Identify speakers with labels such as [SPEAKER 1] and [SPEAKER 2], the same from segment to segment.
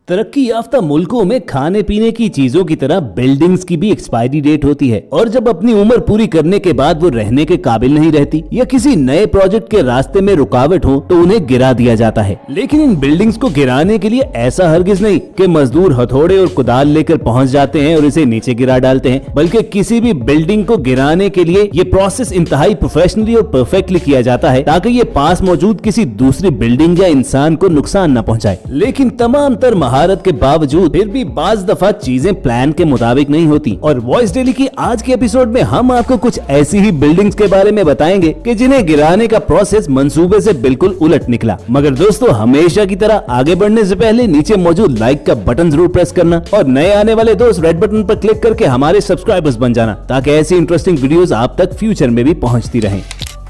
[SPEAKER 1] तरक्की याफ्ता मुल्कों में खाने पीने की चीजों की तरह बिल्डिंग्स की भी एक्सपायरी डेट होती है और जब अपनी उम्र पूरी करने के बाद वो रहने के काबिल नहीं रहती या किसी नए प्रोजेक्ट के रास्ते में रुकावट हो तो उन्हें गिरा दिया जाता है। लेकिन इन बिल्डिंग्स को गिराने के लिए ऐसा हरगिज नहीं कि मजदूर हथौड़े और कुदाल लेकर पहुंच जाते हैं और इसे नीचे गिरा डालते हैं, बल्कि किसी भी बिल्डिंग को गिराने के लिए ये प्रोसेस इंतहाई प्रोफेशनली और परफेक्टली किया जाता है ताकि ये पास मौजूद किसी दूसरी बिल्डिंग या इंसान को नुकसान न पहुँचाए। लेकिन तमाम तर महारत के बावजूद फिर भी बाज दफा चीजें प्लान के मुताबिक नहीं होती और वॉइस डेली की आज के एपिसोड में हम आपको कुछ ऐसी ही बिल्डिंग्स के बारे में बताएंगे कि जिन्हें गिराने का प्रोसेस मंसूबे से बिल्कुल उलट निकला। मगर दोस्तों, हमेशा की तरह आगे बढ़ने से पहले नीचे मौजूद लाइक का बटन जरूर प्रेस करना और नए आने वाले दोस्त रेड बटन पर क्लिक करके हमारे सब्सक्राइबर्स बन जाना ताकि ऐसी इंटरेस्टिंग वीडियोस आप तक फ्यूचर में भी पहुंचती रहें।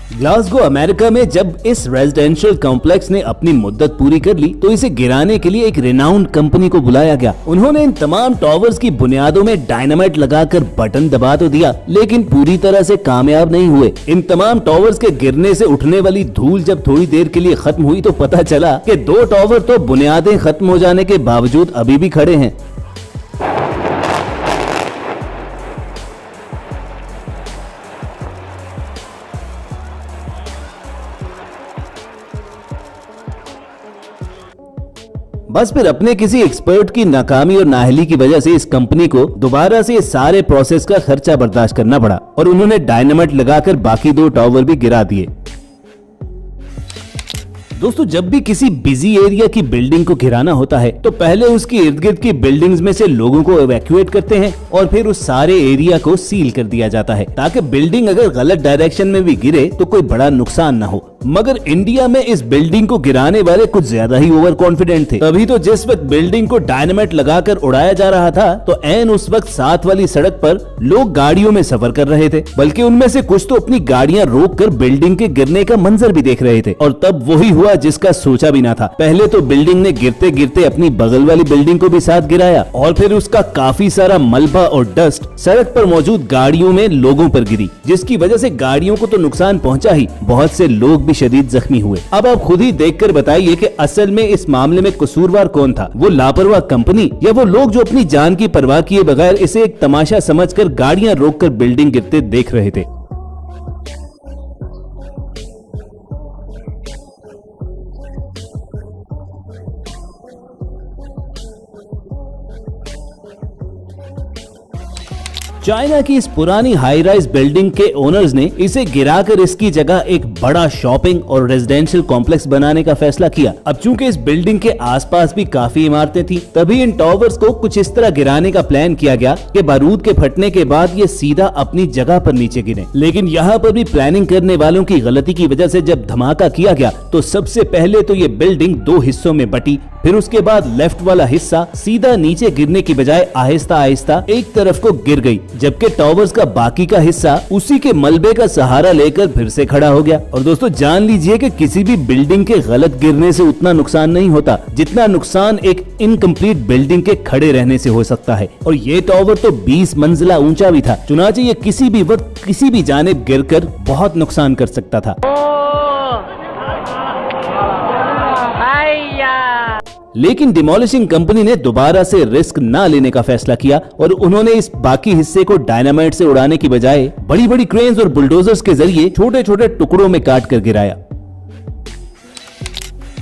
[SPEAKER 1] ग्लासगो अमेरिका में जब इस रेजिडेंशियल कॉम्प्लेक्स ने अपनी मुद्दत पूरी कर ली तो इसे गिराने के लिए एक रिनाउंड कंपनी को बुलाया गया। उन्होंने इन तमाम टावर्स की बुनियादों में डायनामाइट लगाकर बटन दबा तो दिया, लेकिन पूरी तरह से कामयाब नहीं हुए। इन तमाम टावर्स के गिरने से उठने वाली धूल जब थोड़ी देर के लिए खत्म हुई तो पता चला कि 2 टावर तो बुनियादें खत्म हो जाने के बावजूद अभी भी खड़े हैं। बस फिर अपने किसी एक्सपर्ट की नाकामी और नाअहली की वजह से इस कंपनी को दोबारा से इस सारे प्रोसेस का खर्चा बर्दाश्त करना पड़ा और उन्होंने डायनामाइट लगाकर बाकी 2 टावर भी गिरा दिए। दोस्तों, जब भी किसी बिजी एरिया की बिल्डिंग को गिराना होता है तो पहले उसकी इर्द गिर्द की बिल्डिंग्स में से लोगों को इवैक्यूएट करते हैं और फिर उस सारे एरिया को सील कर दिया जाता है ताकि बिल्डिंग अगर गलत डायरेक्शन में भी गिरे तो कोई बड़ा नुकसान न हो। मगर इंडिया में इस बिल्डिंग को गिराने वाले कुछ ज्यादा ही ओवर कॉन्फिडेंट थे। तभी तो जिस वक्त बिल्डिंग को डायनामाइट लगाकर उड़ाया जा रहा था तो ऐन उस वक्त साथ वाली सड़क पर लोग गाड़ियों में सफर कर रहे थे, बल्कि उनमें से कुछ तो अपनी गाड़ियां रोककर बिल्डिंग के गिरने का मंजर भी देख रहे थे। और तब वही हुआ जिसका सोचा भी ना था। पहले तो बिल्डिंग ने गिरते गिरते अपनी बगल वाली बिल्डिंग को भी साथ गिराया और फिर उसका काफी सारा मलबा और डस्ट सड़क पर मौजूद गाड़ियों में लोगों पर गिरी, जिसकी वजह से गाड़ियों को तो नुकसान पहुंचा ही, बहुत से लोग भी शदीद जख्मी हुए। अब आप खुद ही देखकर बताइए कि असल में इस मामले में कसूरवार कौन था, वो लापरवाह कंपनी या वो लोग जो अपनी जान की परवाह किए बगैर इसे एक तमाशा समझकर गाड़ियां रोककर बिल्डिंग गिरते देख रहे थे। चाइना की इस पुरानी हाई राइज बिल्डिंग के ओनर्स ने इसे गिराकर इसकी जगह एक बड़ा शॉपिंग और रेजिडेंशियल कॉम्प्लेक्स बनाने का फैसला किया। अब चूंकि इस बिल्डिंग के आसपास भी काफी इमारतें थी, तभी इन टावर्स को कुछ इस तरह गिराने का प्लान किया गया कि बारूद के फटने के बाद ये सीधा अपनी जगह पर नीचे गिरे। लेकिन यहाँ पर भी प्लानिंग करने वालों की गलती की वजह से जब धमाका किया गया तो सबसे पहले तो ये बिल्डिंग 2 हिस्सों में बटी, फिर उसके बाद लेफ्ट वाला हिस्सा सीधा नीचे गिरने की बजाय आहिस्ता आहिस्ता एक तरफ को गिर गई, जबकि टावर्स का बाकी का हिस्सा उसी के मलबे का सहारा लेकर फिर से खड़ा हो गया। और दोस्तों, जान लीजिए कि किसी भी बिल्डिंग के गलत गिरने से उतना नुकसान नहीं होता जितना नुकसान एक इनकम्प्लीट बिल्डिंग के खड़े रहने से हो सकता है। और ये टावर तो 20 मंजिला ऊंचा भी था, चुनाचे ये किसी भी वक्त किसी भी जानिब गिरकर बहुत नुकसान कर सकता था। लेकिन डिमोलिशिंग कंपनी ने दोबारा से रिस्क ना लेने का फैसला किया और उन्होंने इस बाकी हिस्से को डायनामाइट से उड़ाने की बजाय बड़ी बड़ी क्रेन्स और बुलडोजर्स के जरिए छोटे छोटे टुकड़ों में काट कर गिराया।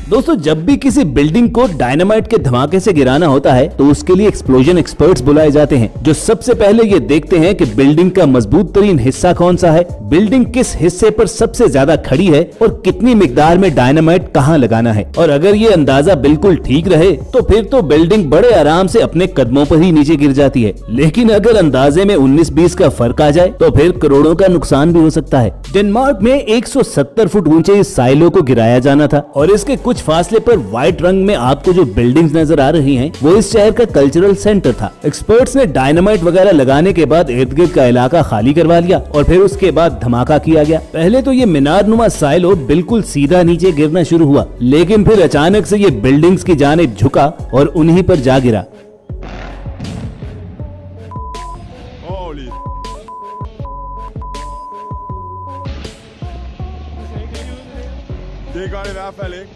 [SPEAKER 1] दोस्तों, जब भी किसी बिल्डिंग को डायनामाइट के धमाके से गिराना होता है तो उसके लिए एक्सप्लोजन एक्सपर्ट्स बुलाए जाते हैं, जो सबसे पहले ये देखते हैं कि बिल्डिंग का मजबूत तरीन हिस्सा कौन सा है, बिल्डिंग किस हिस्से पर सबसे ज्यादा खड़ी है और कितनी मिकदार में डायनामाइट कहाँ लगाना है। और अगर ये अंदाजा बिल्कुल ठीक रहे तो फिर तो बिल्डिंग बड़े आराम से अपने कदमों पर ही नीचे गिर जाती है। लेकिन अगर अंदाजे में 19-20 का फर्क आ जाए तो फिर करोड़ों का नुकसान भी हो सकता है। डेनमार्क में 170 फुट ऊंचे इस साइलो को गिराया जाना था और इसके कुछ फासले पर व्हाइट रंग में आपको जो बिल्डिंग्स नजर आ रही हैं, वो इस शहर का कल्चरल सेंटर था। एक्सपर्ट्स ने डायनामाइट वगैरह लगाने के बाद इर्द गिर्द का इलाका खाली करवा लिया और फिर उसके बाद धमाका किया गया। पहले तो ये मीनारनुमा साइलो बिल्कुल सीधा नीचे गिरना शुरू हुआ, लेकिन फिर अचानक से ये बिल्डिंग्स की जानिब झुका और उन्हीं पर जा गिरा।
[SPEAKER 2] They got it out, Felix.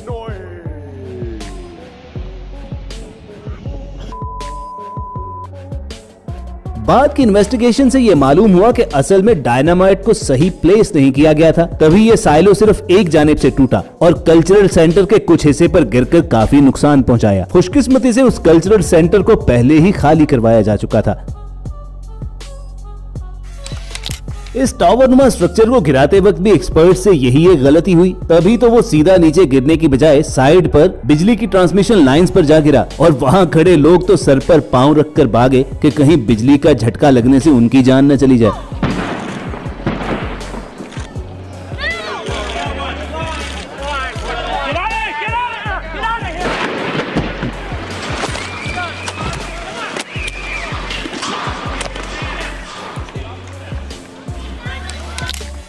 [SPEAKER 2] No.
[SPEAKER 1] बाद की इन्वेस्टिगेशन से ये मालूम हुआ कि असल में डायनामाइट को सही प्लेस नहीं किया गया था, तभी ये साइलो सिर्फ एक जानिब से टूटा और कल्चरल सेंटर के कुछ हिस्से पर गिरकर काफी नुकसान पहुंचाया। खुशकिस्मती से उस कल्चरल सेंटर को पहले ही खाली करवाया जा चुका था। इस टावरनुमा स्ट्रक्चर को गिराते वक्त भी एक्सपर्ट से यही एक गलती हुई, तभी तो वो सीधा नीचे गिरने की बजाय साइड पर बिजली की ट्रांसमिशन लाइंस पर जा गिरा और वहां खड़े लोग तो सर पर पांव रखकर भागे कि कहीं बिजली का झटका लगने से उनकी जान न चली जाए।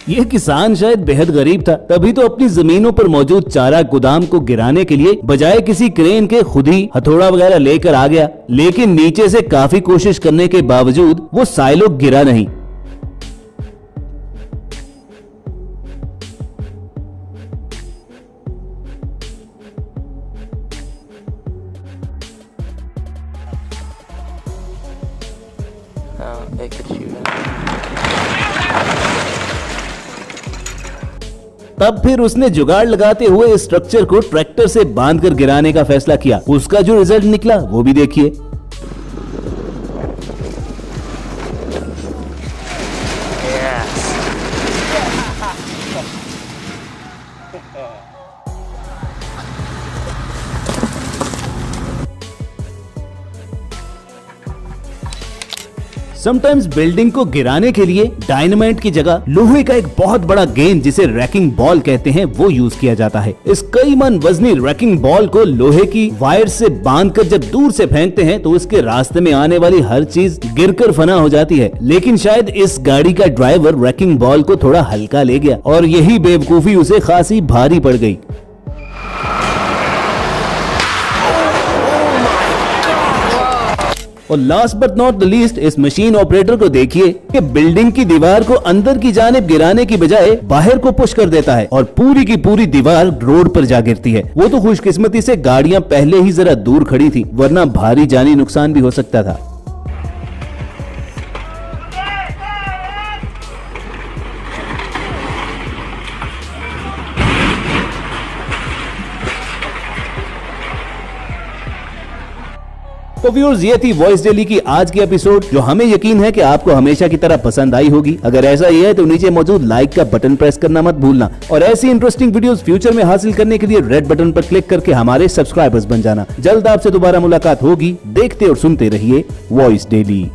[SPEAKER 1] यह किसान शायद बेहद गरीब था, तभी तो अपनी जमीनों पर मौजूद चारा गोदाम को गिराने के लिए बजाय किसी क्रेन के खुद ही हथौड़ा वगैरह लेकर आ गया, लेकिन नीचे से काफी कोशिश करने के बावजूद वो साइलो गिरा नहीं। तब फिर उसने जुगाड़ लगाते हुए इस स्ट्रक्चर को ट्रैक्टर से बांधकर गिराने का फैसला किया। उसका जो रिजल्ट निकला वो भी देखिए। समटाइम्स बिल्डिंग को गिराने के लिए डायनामाइट की जगह लोहे का एक बहुत बड़ा गेंद जिसे रैकिंग बॉल कहते हैं वो यूज किया जाता है। इस कई मन वजनी रैकिंग बॉल को लोहे की वायर से बांधकर जब दूर से फेंकते हैं तो उसके रास्ते में आने वाली हर चीज गिरकर फना हो जाती है, लेकिन शायद इस गाड़ी का ड्राइवर रैकिंग बॉल को थोड़ा हल्का ले गया और यही बेवकूफी उसे खासी भारी पड़ गई। और last but not the least, इस मशीन ऑपरेटर को देखिए कि बिल्डिंग की दीवार को अंदर की जानिब गिराने की बजाय बाहर को पुश कर देता है और पूरी की पूरी दीवार रोड पर जा गिरती है। वो तो खुशकिस्मती से गाड़ियां पहले ही जरा दूर खड़ी थी, वरना भारी जानी नुकसान भी हो सकता था। तो व्यूअर्स, ये थी वॉइस डेली की आज की एपिसोड, जो हमें यकीन है कि आपको हमेशा की तरह पसंद आई होगी। अगर ऐसा ही है तो नीचे मौजूद लाइक का बटन प्रेस करना मत भूलना और ऐसी इंटरेस्टिंग वीडियोस फ्यूचर में हासिल करने के लिए रेड बटन पर क्लिक करके हमारे सब्सक्राइबर्स बन जाना। जल्द आपसे दोबारा मुलाकात होगी। देखते और सुनते रहिए वॉइस डेली।